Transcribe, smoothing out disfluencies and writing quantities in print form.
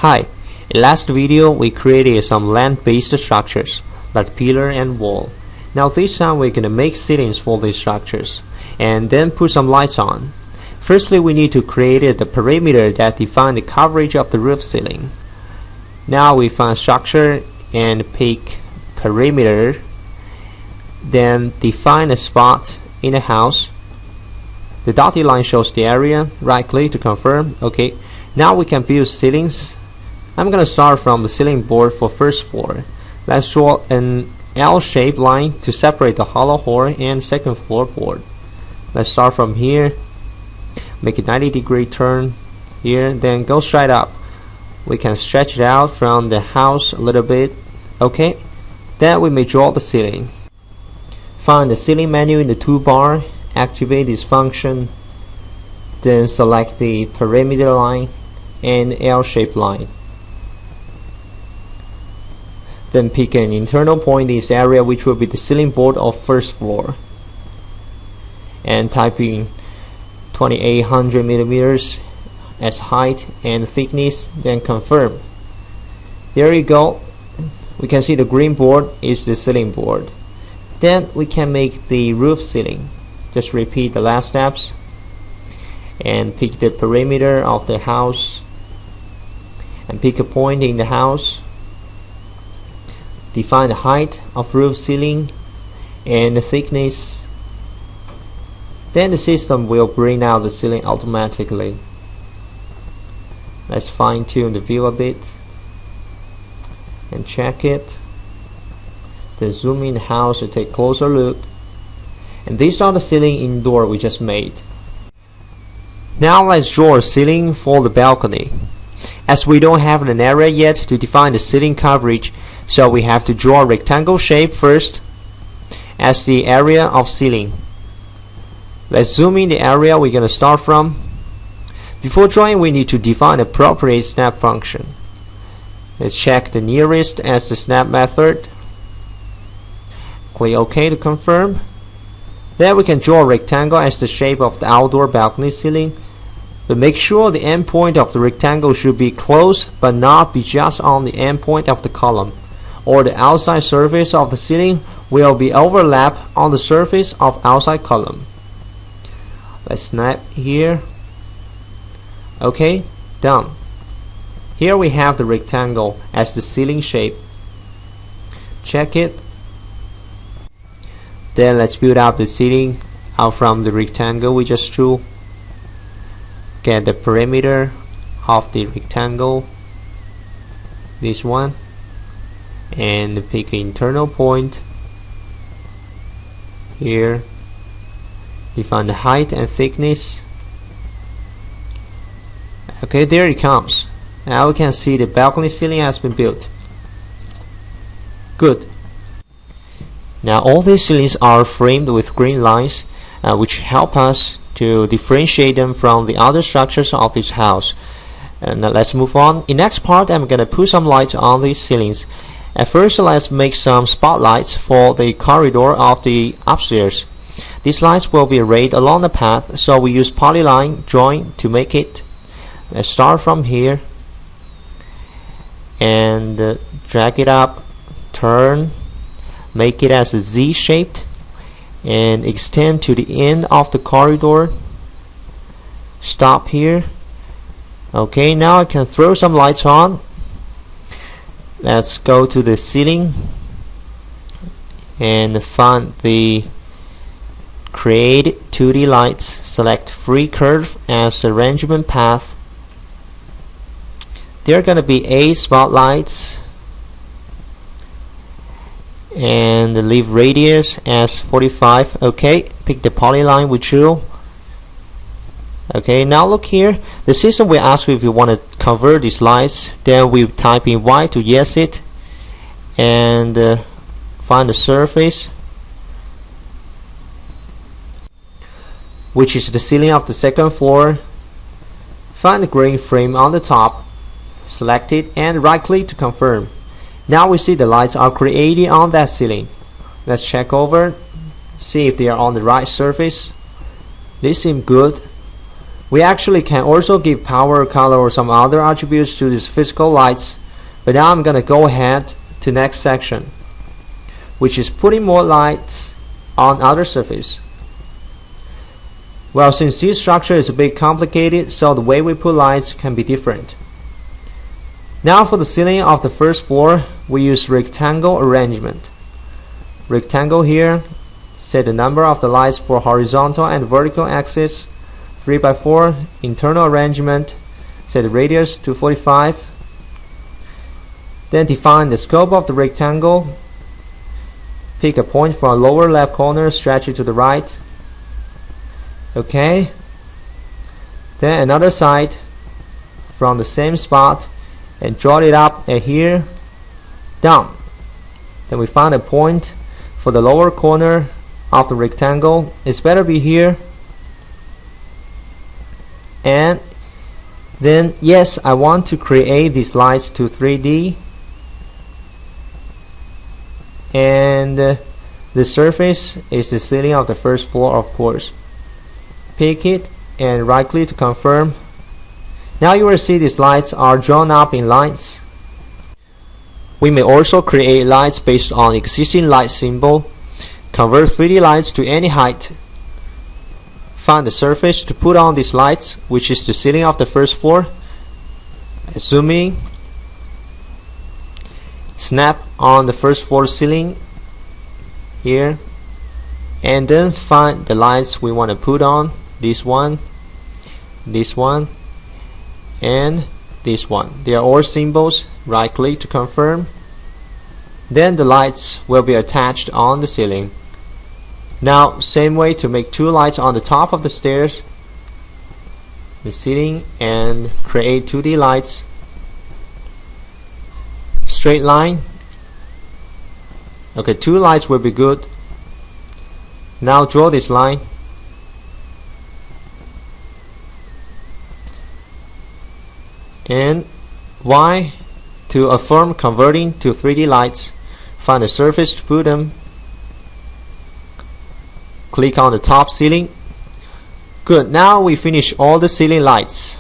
Hi, in last video we created some land-based structures like pillar and wall. Now this time we're gonna make ceilings for these structures and then put some lights on. Firstly, we need to create the perimeter that defines the coverage of the roof ceiling. Now we find structure and pick perimeter, then define a spot in the house. The dotted line shows the area. Right click to confirm. Okay, now we can build ceilings. I'm gonna start from the ceiling board for first floor. Let's draw an L-shaped line to separate the hollow hole and second floor board. Let's start from here, make a 90-degree turn here, then go straight up. We can stretch it out from the house a little bit. Okay, then we may draw the ceiling. Find the ceiling menu in the toolbar, activate this function, then select the perimeter line and L-shaped line. Then pick an internal point in this area, which will be the ceiling board of first floor, and type in 2800 millimeters as height and thickness, then confirm. There you go. We can see the green board is the ceiling board. Then we can make the roof ceiling. Just repeat the last steps and pick the perimeter of the house and pick a point in the house. Define the height of roof ceiling and the thickness. Then the system will bring out the ceiling automatically. Let's fine-tune the view a bit and check it. Then zoom in the house to take a closer look. And these are the ceiling indoor we just made. Now let's draw a ceiling for the balcony. As we don't have an area yet to define the ceiling coverage, so we have to draw a rectangle shape first as the area of ceiling. Let's zoom in the area we're going to start from. Before drawing, we need to define an appropriate snap function. Let's check the nearest as the snap method. Click OK to confirm. Then we can draw a rectangle as the shape of the outdoor balcony ceiling. But make sure the endpoint of the rectangle should be close but not be just on the endpoint of the column, or the outside surface of the ceiling will be overlapped on the surface of outside column. Let's snap here. Okay, done. Here we have the rectangle as the ceiling shape. Check it. Then let's build up the ceiling out from the rectangle we just drew. Get the perimeter of the rectangle, this one, and pick an internal point here. Define the height and thickness. Okay, there it comes. Now we can see the balcony ceiling has been built. Good. Now all these ceilings are framed with green lines, which help us to differentiate them from the other structures of this house. And let's move on. In next part, I'm going to put some lights on these ceilings. At first, let's make some spotlights for the corridor of the upstairs. These lights will be arrayed along the path, so we use polyline drawing to make it. Let's start from here and drag it up, turn, make it as a Z shaped, and extend to the end of the corridor. Stop here. Okay, now I can throw some lights on. Let's go to the ceiling and find the create 2D lights. Select free curve as arrangement path. There are going to be 8 spotlights, and leave radius as 45. Okay, pick the polyline we drew. Okay, now look here. The system will ask you if you want to convert these lights. Then we type in Y to yes it, and find the surface, which is the ceiling of the second floor. Find the green frame on the top, select it, and right click to confirm. Now we see the lights are created on that ceiling. Let's check over, see if they are on the right surface. They seem good. We actually can also give power, color, or some other attributes to these physical lights, but now I'm gonna go ahead to next section, which is putting more lights on other surface. Well, since this structure is a bit complicated, so the way we put lights can be different. Now for the ceiling of the first floor, we use rectangle arrangement. Rectangle here, set the number of the lights for horizontal and vertical axis, 3x4, internal arrangement, set the radius to 45. Then define the scope of the rectangle. Pick a point from the lower left corner, stretch it to the right. Okay. Then another side from the same spot and draw it up and here, down. Then we find a point for the lower corner of the rectangle. It's better be here. And then yes, I want to create these lights to 3D. And the surface is the ceiling of the first floor, of course. Pick it and right click to confirm. Now you will see these lights are drawn up in lines. We may also create lights based on existing light symbol. Convert 3D lights to any height. Find the surface to put on these lights, which is the ceiling of the first floor. Zoom in. Snap on the first floor ceiling here, and then find the lights we want to put on. This one, and this one. They are all symbols. Right click to confirm. Then the lights will be attached on the ceiling. Now same way to make two lights on the top of the stairs, the ceiling, and create 2D lights. Straight line. Okay, two lights will be good. Now draw this line. And Y to affirm converting to 3D lights. Find the surface to put them. Click on the top ceiling. Good, now we finish all the ceiling lights.